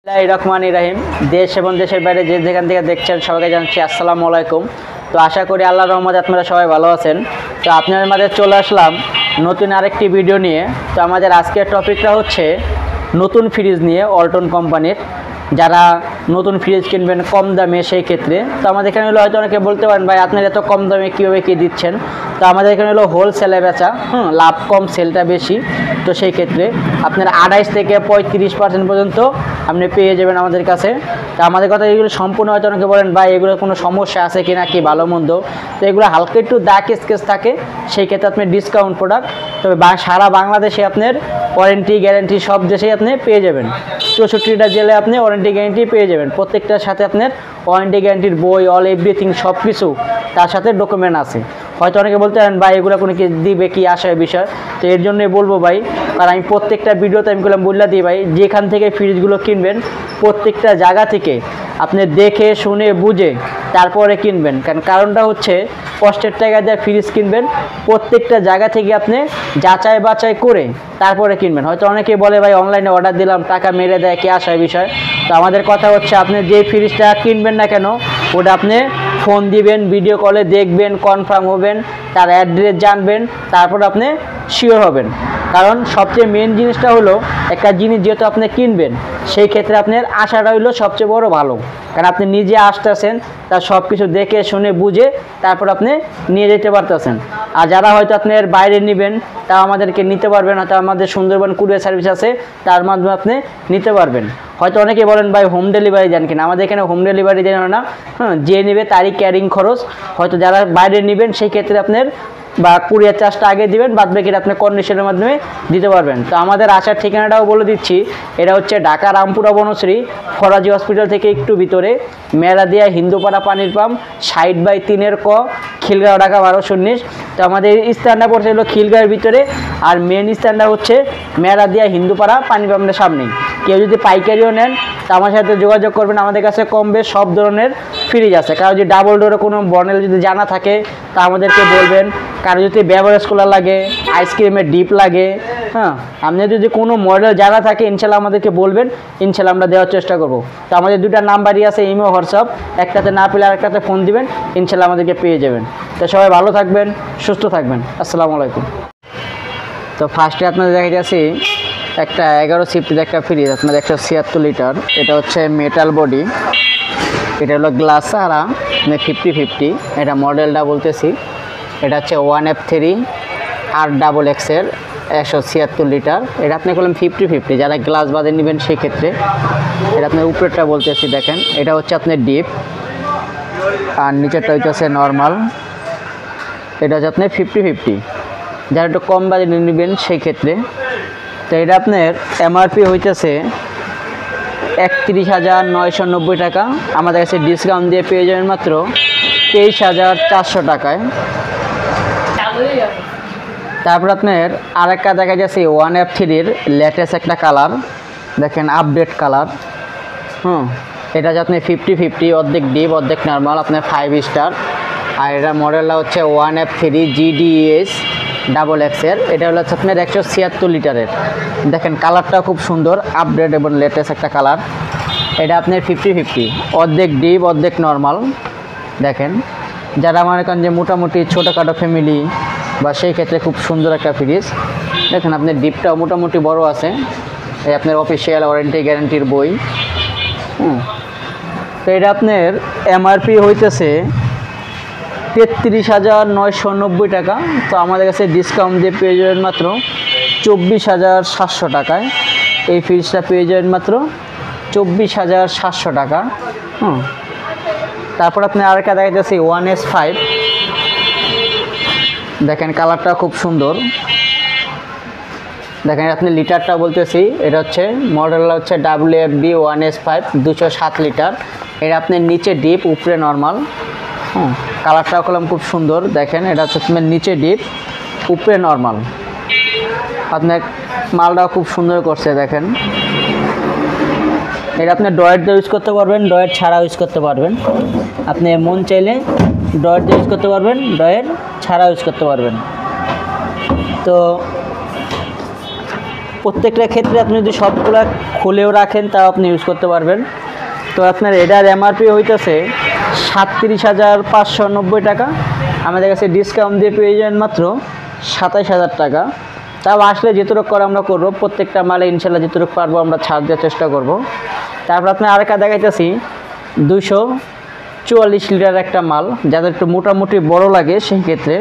রহমানির রহিম। দেশ এবং দেশের বাইরে যে যেখান থেকে দেখছেন সবাইকে জানাচ্ছি আসসালামু আলাইকুম। তো আশা করি আল্লাহর রহমতে আপনারা সবাই ভালো আছেন। তো আপনাদের মাঝে চলে আসলাম নতুন আরেকটি ভিডিও নিয়ে। তো আমাদের আজকের টপিকটা হচ্ছে নতুন ফ্রিজ নিয়ে, ওয়ালটন কোম্পানির। যারা নতুন ফ্রিজ কিনবেন কম দামে, সেই ক্ষেত্রে তো আমাদের এখানে হলো, হয়তো অনেকে বলতে পারেন ভাই আপনারা এত কম দামে কীভাবে কী দিচ্ছেন। তো আমাদের এখানে হলো হোলসেলে বেচা, লাভ কম সেলটা বেশি। তো সেই ক্ষেত্রে আপনার 28 থেকে 35% পর্যন্ত আপনি পেয়ে যাবেন আমাদের কাছে। তো আমাদের কথা এগুলো সম্পূর্ণ, হয়তো অনেকে বলেন ভাই এগুলো কোনো সমস্যা আছে কি না, কি ভালো মন্দ। তো এগুলো হালকা একটু দাগ স্কেচ থাকে, সেই ক্ষেত্রে আপনি ডিসকাউন্ট প্রোডাক্ট। তবে সারা বাংলাদেশে আপনার ওয়ারেন্টি গ্যারেন্টি সব দেশেই আপনি পেয়ে যাবেন। 64টা জেলে আপনি ওয়ারেন্টি গ্যারেন্টি পেয়ে যাবেন। প্রত্যেকটার সাথে আপনার ওয়ারেন্টি গ্যারেন্টির বই, অল এভরিথিং সব কিছু তার সাথে ডকুমেন্ট আছে। হয়তো অনেকে বলতে পারেন ভাই এগুলো কোনো কি দিবে, কি আসার বিষয়। তো এর জন্যই বলবো ভাই, কারণ আমি প্রত্যেকটা ভিডিওতে আমি বললা দিই ভাই, যেখান থেকে ফ্রিজগুলো কিনবেন প্রত্যেকটা জায়গা থেকে আপনি দেখে শুনে বুঝে তারপরে কিনবেন। কারণটা হচ্ছে কষ্টের টাকা দিয়ে ফ্রিজ কিনবেন, প্রত্যেকটা জায়গা থেকে আপনি যাচাই বাছাই করে তারপরে কিনবেন। হয়তো অনেকেই বলে ভাই অনলাইনে অর্ডার দিলাম টাকা মেরে দেয়, কি আসার বিষয়। তো আমাদের কথা হচ্ছে আপনি যে ফ্রিজটা কিনবেন না কেন, ওটা আপনি ফোন দিবেন, ভিডিও কলে দেখবেন, কনফার্ম হবেন, তার অ্যাড্রেস জানবেন, তারপর আপনি শিওর হবেন। কারণ সবচেয়ে মেন জিনিসটা হলো, একটা জিনিস যেহেতু আপনি কিনবেন, সেই ক্ষেত্রে আপনার আশাটা হলো সবচেয়ে বড় ভালো। কারণ আপনি নিজে আসতেছেন, তার সব কিছু দেখে শুনে বুঝে তারপর আপনি নিয়ে যেতে পারতেছেন। আর যারা হয়তো আপনার বাইরে নেবেন, তা আমাদেরকে নিতে পারবেন। হয়তো আমাদের সুন্দরবন কুরিয়ার সার্ভিস আছে, তার মাধ্যমে আপনি নিতে পারবেন। হয়তো অনেকে বলেন ভাই হোম ডেলিভারি দেন কিনা, আমাদের এখানে হোম ডেলিভারি দেন না। যে নেবে তারই ক্যারিং খরচ। হয়তো যারা বাইরে নেবেন সেই ক্ষেত্রে আপনার বা কুরিয়ার চার্জটা আগে দিবেন, বাদ বাকিটা আপনি কন্ডিশনের মাধ্যমে দিতে পারবেন। তো আমাদের আসার ঠিকানাটাও বলে দিচ্ছি, এটা হচ্ছে ঢাকা রামপুরা বনশ্রী ফরাজি হসপিটাল থেকে একটু ভিতরে, মেলাদিয়া হিন্দুপাড়া পানির পাম্প 60/3 ক, খিলগাঁও, ঢাকা 1219। তো আমাদের স্ট্যান্ডটা পড়ছে হলো খিলগাঁওয়ের ভিতরে, আর মেন স্ট্যান্ডটা হচ্ছে মেলাদিয়া হিন্দুপাড়া পানি পাম্পের সামনেই। কেউ যদি পাইকারিও নেন তা আমার সাথে যোগাযোগ করবেন। আমাদের কাছে কম বেশ সব ধরনের ফ্রিজ আছে। কারো যদি ডাবল ডোরে কোনো মডেল যদি জানা থাকে তা আমাদেরকে বলবেন। কারো যদি বেভারেজ কুলার লাগে, আইসক্রিমের ডিপ লাগে, আপনি যদি কোনো মডেল জানা থাকে ইনশাল্লাহ আমাদেরকে বলবেন, ইনশাল্লাহ আমরা দেওয়ার চেষ্টা করব। তো আমাদের দুটা নাম্বারই আছে, ইমো হোয়াটসঅ্যাপ, একটাতে না পেলে আরেকটাতে ফোন দিবেন, ইনশাল্লাহ আমাদেরকে পেয়ে যাবেন। তো সবাই ভালো থাকবেন, সুস্থ থাকবেন। আসসালামু আলাইকুম। তো ফার্স্টে আপনাদের দেখা যাচ্ছে একটা 11 সিফটির একটা ফ্রিজ, আপনার 176 লিটার। এটা হচ্ছে মেটাল বডি, এটা হলো গ্লাস আরা 50-50। এটা মডেলটা বলতেছি, এটা হচ্ছে 1F3 RXX এর 176 লিটার। এটা আপনি বললাম 50-50, যারা গ্লাস বাদে নেবেন সেই ক্ষেত্রে। এটা আপনার উপরেরটা বলতেছি, দেখেন এটা হচ্ছে আপনার ডিপ, আর নিচেরটা হইতেছে নর্মাল। এটা হচ্ছে আপনার 50-50, যারা একটু কম বাজেটে নেবেন সেই ক্ষেত্রে। তো এটা আপনার এমআরপি হইতেছে 31,990 টাকা। আমাদের কাছে ডিসকাউন্ট দিয়ে পেয়ে যাবেন মাত্র 23,400 টাকায়। তারপর আপনার আরেকটা দেখা যাচ্ছে 1F3-র লেটেস্ট একটা কালার, দেখেন আপডেট কালার। এটা হচ্ছে আপনি 50-50, অর্ধেক ডিপ অর্ধেক নর্মাল, আপনার 5 স্টার। আর এটা মডেলটা হচ্ছে 1F3 GDS XX এর। এটা হলো আপনার 176 লিটারের। দেখেন কালারটা খুব সুন্দর, আপডেট এবং লেটেস্ট একটা কালার। এটা আপনার 50-50, অর্ধেক ডিপ অর্ধেক নর্মাল। দেখেন যারা মনে করেন যে মোটামুটি ছোটোখাটো ফ্যামিলি বা সেই ক্ষেত্রে খুব সুন্দর একটা ফ্রিজ। দেখেন আপনার ডিপটাও মোটামুটি বড় আছে। এই আপনার অফিসিয়াল ওয়ারেন্টি গ্যারান্টির বই। তো এটা আপনার এমআরপি হইতেছে 33,990 টাকা। তো আমাদের কাছে ডিসকাউন্ট দিয়ে পেয়ে যাবেন মাত্র 24,700 টাকায়। এই ফ্রিজটা পেয়ে যাবেন মাত্র 24,700 টাকা। তারপর আপনি আরেকটা দেখা যাচ্ছে 1S5, দেখেন কালারটা খুব সুন্দর। দেখেন আপনি লিটারটা বলতেছি, এটা হচ্ছে মডেলটা হচ্ছে WFB 1S5 207 লিটার। এটা আপনার নিচে ডিপ উপরে নর্মাল। কালারটাও কলম খুব সুন্দর। দেখেন এটা হচ্ছে আপনার নিচে ডিপ উপরে নর্মাল। আপনার মালটাও খুব সুন্দর করছে। দেখেন এটা আপনি ডয়েট দিয়ে ইউজ করতে পারবেন, ডয়েট ছাড়া ইউজ করতে পারবেন। আপনি মন চাইলে ডয়েট দিয়ে ইউজ করতে পারবেন, ডয়েট ছাড়া ইউজ করতে পারবেন। তো প্রত্যেকটা ক্ষেত্রে আপনি যদি সবগুলা খুলেও রাখেন তাও আপনি ইউজ করতে পারবেন। তো আপনার এটার এমআরপি হইতেছে 37,590 টাকা, আমাদের কাছে ডিসকাউন্ট দিয়ে পেয়ে যাবেন মাত্র 27,000 টাকা। তাও আসলে যেটুকু করে আমরা করবো, প্রত্যেকটা মালে ইনশাল্লাহ যেটুকু পারবো আমরা ছাড় দেওয়ার চেষ্টা করব। তারপর আপনার আরেকটা দেখাইতেছি 244 লিটার একটা মাল, যাদের একটু মোটামুটি বড় লাগে সেই ক্ষেত্রে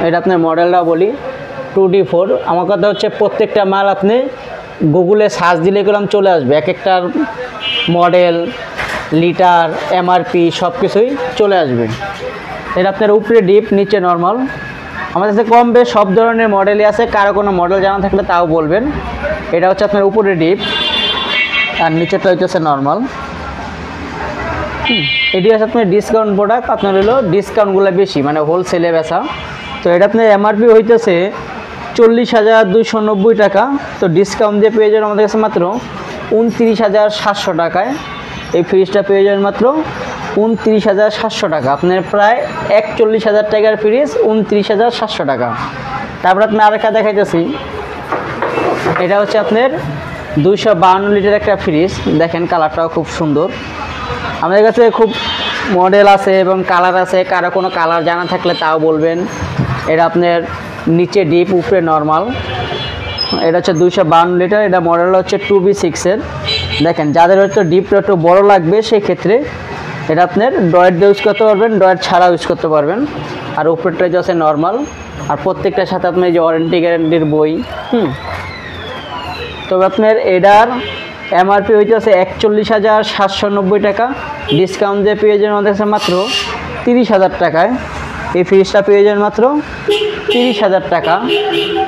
এটা আপনার মডেলটা বলি 2D4। আমার কথা হচ্ছে প্রত্যেকটা মাল আপনি গুগলে সার্চ দিলে এগুলো চলে আসবে, এক একটার মডেল, লিটার, এমআরপি সব কিছুই চলে আসবে। এটা আপনার উপরে ডিপ, নিচে নর্মাল। আমাদের কাছে কম বেশ সব ধরনের মডেলই আছে, কারো কোনো মডেল জানা থাকলে তাও বলবেন। এটা হচ্ছে আপনার উপরে ডিপ আর নিচেটা হচ্ছে নর্মাল। এটি হচ্ছে আপনার ডিসকাউন্ট প্রোডাক্ট, আপনার হলো ডিসকাউন্টগুলো বেশি, মানে হোলসেলে বেচা। তো এটা আপনার এমআরপি হইতেছে 40,290 টাকা। তো ডিসকাউন্ট দিয়ে পেয়ে যাবেন আমাদের কাছে মাত্র 29,700 টাকায়। এই ফ্রিজটা পেয়ে যাবেন মাত্র 29,700 টাকা। আপনার প্রায় 41,000 টাকার ফ্রিজ 29,700 টাকা। তারপর আপনি আরেকটা দেখাইতেছি, এটা হচ্ছে আপনার 252 লিটার একটা ফ্রিজ। দেখেন কালারটাও খুব সুন্দর। আমাদের কাছে খুব মডেল আছে এবং কালার আছে, কারো কোনো কালার জানা থাকলে তাও বলবেন। এটা আপনার নিচে ডিপ, উপরে নর্মাল। এটা হচ্ছে 252 লিটার। এটা মডেলটা হচ্ছে 2B6-এর। দেখেন যাদের হয়তো ডিপটা একটু বড়ো লাগবে সেই ক্ষেত্রে এটা আপনার ডয়েট দিয়ে ইউজ করতে পারবেন, ডয়েট ছাড়াও ইউজ করতে পারবেন। আর উপরেরটা হচ্ছে নর্মাল। আর প্রত্যেকটার সাথে আপনার যে ওয়ারেন্টি গ্যারেন্টির বই। তবে আপনার এটার এমআরপি হইতেছে 41,790 টাকা। ডিসকাউন্ট দিয়ে পেয়ে যাবেন আমাদের কাছে মাত্র 30,000 টাকায়। এই ফ্রিজটা পেয়ে যাবেন মাত্র 30,000 টাকা।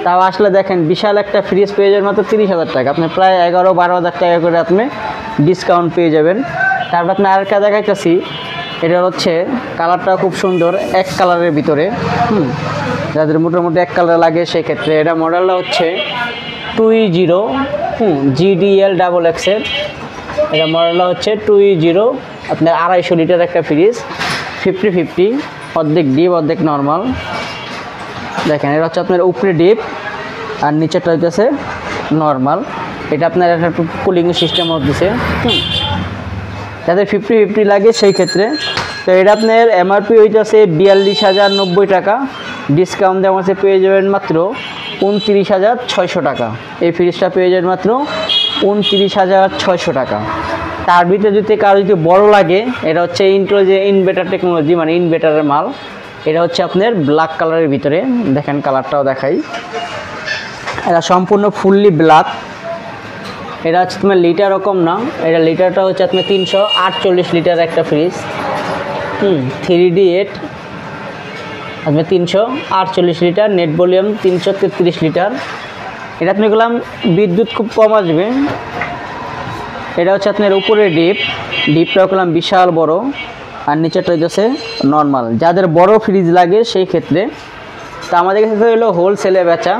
তাও আসলে দেখেন বিশাল একটা ফ্রিজ পেয়ে যাবেন মাত্র 30,000 টাকা। আপনি প্রায় 11-12,000 টাকা করে আপনি ডিসকাউন্ট পেয়ে যাবেন। তারপর আপনি আরেকটা দেখাইতেছি, এটা হচ্ছে কালারটা খুব সুন্দর, এক কালারের ভিতরে। যাদের মোটামুটি এক কালার লাগে সেই ক্ষেত্রে এটা মডেলটা হচ্ছে 2E0 GDL XXL। এটা মডেলটা হচ্ছে 2E0। আপনার 250 লিটার একটা ফ্রিজ, 50-50, অর্ধেক ডিপ অর্ধেক নর্মাল। দেখেন এটা হচ্ছে আপনার উপরে ডিপ আর নিচেরটা হচ্ছে নর্মাল। এটা আপনার একটা কুলিং সিস্টেম দিছে। যাদের 50-50 লাগে সেই ক্ষেত্রে। তো এটা আপনার এমআরপি হইতেছে 42,090 টাকা। ডিসকাউন্ট দেওয়া আছে পেয়ে যাবেন মাত্র 29,600 টাকা। এই ফ্রিজটা পেয়ে যাবেন মাত্র 29,600 টাকা। তার ভিতরে যদি কারো যদি বড় লাগে, এটা হচ্ছে ইনভার্টার টেকনোলজি, মানে ইনভার্টারের মাল। এটা হচ্ছে আপনার ব্ল্যাক কালারের ভিতরে। দেখেন কালারটাও দেখাই, এটা সম্পূর্ণ ফুললি ব্ল্যাক। এটা হচ্ছে তোমার লিটার রকম না, এটা লিটারটা হচ্ছে আপনার 348 লিটার একটা ফ্রিজ। 3D8 আপনার 348 লিটার, নেট ভলিউম 333 লিটার। এটা আপনি বললাম বিদ্যুৎ খুব কম আসবে। এটা হচ্ছে আপনার উপরে ডিপটা করলাম বিশাল বড় আর নিচেটা হচ্ছে নর্মাল। যাদের বড় ফ্রিজ লাগে সেই ক্ষেত্রে তো আমাদের কাছে হলো হোলসেলে বেচা।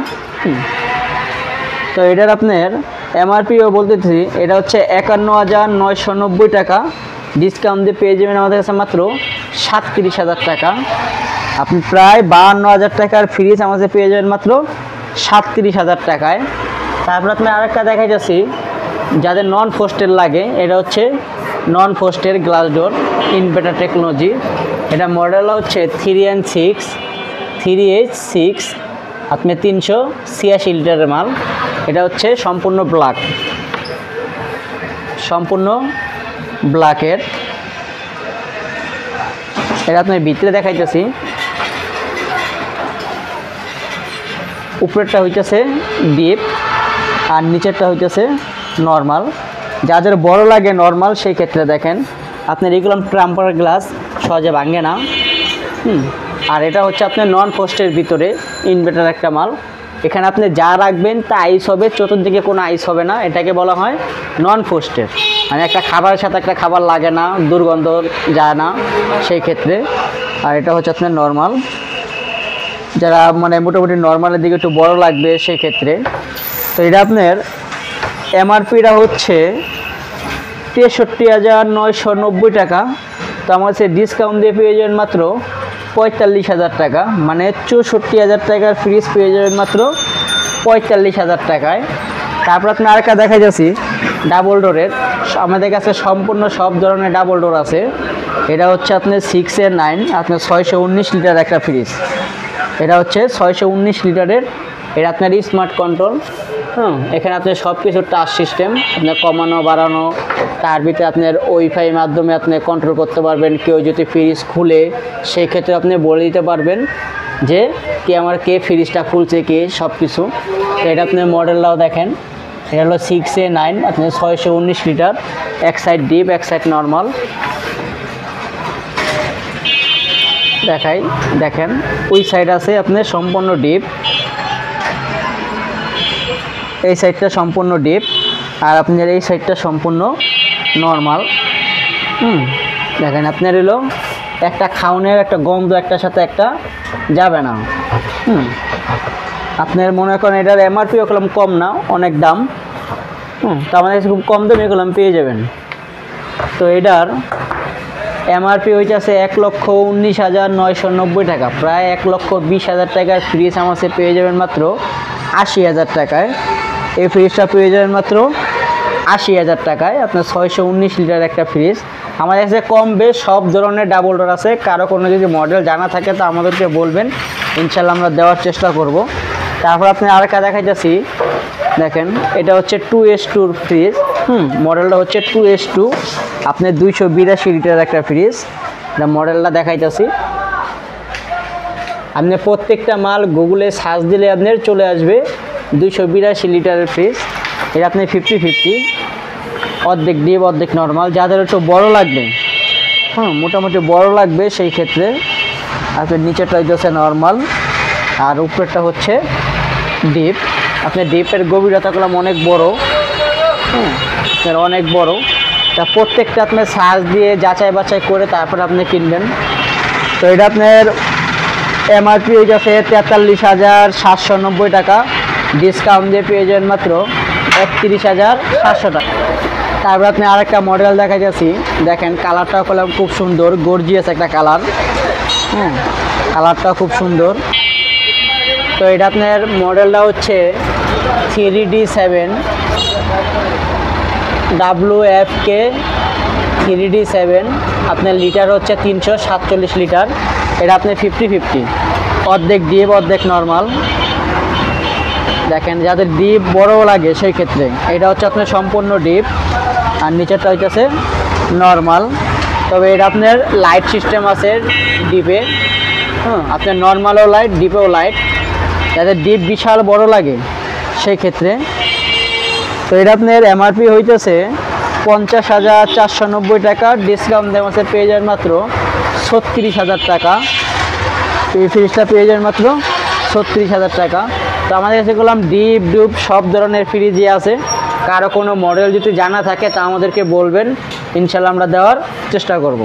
তো এটার আপনার এমআরপিও বলতেছি, এটা হচ্ছে 51,990 টাকা। ডিসকাউন্ট দিয়ে পেয়ে যাবেন আমাদের কাছে মাত্র 37,000 টাকা। আপনি প্রায় 52,000 টাকার ফ্রিজ আমাদের পেয়ে যাবেন মাত্র 37,000 টাকায়। তারপর আপনি আরেকটা দেখাই যাচ্ছি, যাদের নন ফ্রস্টের লাগে, এটা হচ্ছে নন ফ্রস্টের গ্লাস ডোর ইনভার্টার টেকনোলজি। এটা মডেল হচ্ছে 3H6, আপনি 386 লিটারের মাল। এটা হচ্ছে সম্পূর্ণ ব্ল্যাকের। এটা আপনার ভিতরে দেখাইতেছি, উপরেরটা হইতেছে ডিপ আর নিচেরটা হইতেছে নর্মাল। যাদের বড় লাগে নর্মাল সেই ক্ষেত্রে দেখেন আপনার এগুলো ট্রাম্পার গ্লাস সহজে ভাঙে না। আর এটা হচ্ছে আপনার নন ফ্রস্টের ভিতরে ইনভার্টার একটা মাল। এখানে আপনি যা রাখবেন তা আইস হবে, চতুর্দিকে কোনো আইস হবে না। এটাকে বলা হয় নন ফ্রস্টের, মানে একটা খাবারের সাথে একটা খাবার লাগে না, দুর্গন্ধ যায় না সেই ক্ষেত্রে। আর এটা হচ্ছে আপনার নর্মাল, যারা মানে মোটামুটি নর্মালের দিকে একটু বড় লাগবে সেই ক্ষেত্রে। তো এটা আপনার এমআরপিটা হচ্ছে 63,990 টাকা। তো আমার সে ডিসকাউন্ট দিয়ে পেয়ে যাবেন মাত্র 45,000 টাকা, মানে 64,000 টাকার ফ্রিজ পেয়ে যাবেন মাত্র 45,000 টাকায়। তারপর আপনি আরেকটা দেখা যাচ্ছি ডাবল ডোরের, আমাদের কাছে সম্পূর্ণ সব ধরনের ডাবল ডোর আছে। এটা হচ্ছে আপনার 6A9, আপনার 619 লিটার একটা ফ্রিজ। এটা হচ্ছে 619 লিটারের, এটা আপনার স্মার্ট কন্ট্রোল। এখানে আপনার সব কিছু টাচ সিস্টেম, আপনার কমানো বাড়ানো, তার ভিতরে আপনার ওয়াইফাই মাধ্যমে আপনি কন্ট্রোল করতে পারবেন। কেউ যদি ফ্রিজ খুলে সেই ক্ষেত্রে আপনি বলে দিতে পারবেন যে কে ফ্রিজটা খুলছে, কে সব কিছু। তো এটা আপনার মডেলটাও দেখেন, এটা হলো 6A9, আপনার 619 লিটার, এক সাইড ডিপ এক সাইড নর্মাল। দেখেন ওই সাইড আছে আপনার সম্পূর্ণ ডিপ, এই সাইডটা সম্পূর্ণ ডিপ, আর আপনার এই সাইডটা সম্পূর্ণ নর্মাল। দেখেন আপনার হলো একটা খাওনের একটা গন্ধ একটার সাথে একটা যাবে না। আপনার মনে করেন এটার এমআরপি ওগুলো কম না, অনেক দাম। তো আমাদের কাছে খুব কম দামে এগুলো পেয়ে যাবেন। তো এটার এমআরপি হইতেছে 1,19,990 টাকা, প্রায় 1,20,000 টাকার ফ্রিজ আমাদের পেয়ে যাবেন মাত্র 80,000 টাকায়। এই ফ্রিজটা পেয়ে যাবেন মাত্র 80,000 টাকায়, আপনার 619 লিটার একটা ফ্রিজ। আমাদের কাছে কম বেশ সব ধরনের ডাবল ডোর আছে। কারো কোনো যদি মডেল জানা থাকে তো আমাদেরকে বলবেন, ইনশাল্লাহ আমরা দেওয়ার চেষ্টা করব। তারপর আপনি আরেকটা দেখাইতেছি, দেখেন এটা হচ্ছে 2S2 ফ্রিজ। মডেলটা হচ্ছে 2S2, আপনার 282 লিটার একটা ফ্রিজ। এটা মডেলটা দেখাইতেছি, আপনি প্রত্যেকটা মাল গুগলে সার্চ দিলে আপনার চলে আসবে 282 লিটারের ফ্রিজ। এটা আপনি 50-50, অর্ধেক ডিপ অর্ধেক নর্মাল। যাদের একটু বড় লাগবে, মোটামুটি বড় লাগবে, সেই ক্ষেত্রে আপনার নিচেরটা হচ্ছে নর্মাল আর উপরেরটা হচ্ছে ডিপ। আপনার ডিপের গভীরতা করলাম অনেক বড়, অনেক বড়। তা প্রত্যেকটা আপনার সার্চ দিয়ে যাচাই বাছাই করে তারপর আপনি কিনবেন। তো এটা আপনার এমআরপি হয়ে গেছে 43,790 টাকা, ডিসকাউন্ট দিয়ে পেয়ে যাবেন মাত্র 31,700 টাকা। তারপর আপনি আরেকটা মডেল দেখা যাচ্ছি, দেখেন কালারটাও করলাম খুব সুন্দর, গর্জিয়াস একটা কালার। কালারটাও খুব সুন্দর। তো এটা আপনার মডেলটা হচ্ছে 3D7 WFK 3D7, আপনার লিটার হচ্ছে 347 লিটার। এটা আপনি 50-50, অর্ধেক ডিপ অর্ধেক নর্মাল। দেখেন যাদের ডিপ বড় লাগে সেই ক্ষেত্রে এটা হচ্ছে আপনার সম্পূর্ণ ডিপ, আর নিচেরটা হইতেছে নর্মাল। তবে এটা আপনার লাইট সিস্টেম আছে ডিপে, আপনার নর্মালও লাইট ডিপেও লাইট, যাদের ডিপ বিশাল বড় লাগে সেই ক্ষেত্রে। তো এটা আপনার এমআরপি হইতেছে 50,490 টাকা, ডিসকাউন্ট দেওয়া আছে পেয়ে যাবেন মাত্র 36,000 টাকা। এই ফ্রিজটা পেয়ে যাবেন মাত্র 36,000 টাকা। তো আমাদের কাছে বললাম ডিপ ডুপ সব ধরনের ফ্রিজই আছে। কারো কোনো মডেল যদি জানা থাকে তা আমাদেরকে বলবেন, ইনশাল্লাহ আমরা দেওয়ার চেষ্টা করব।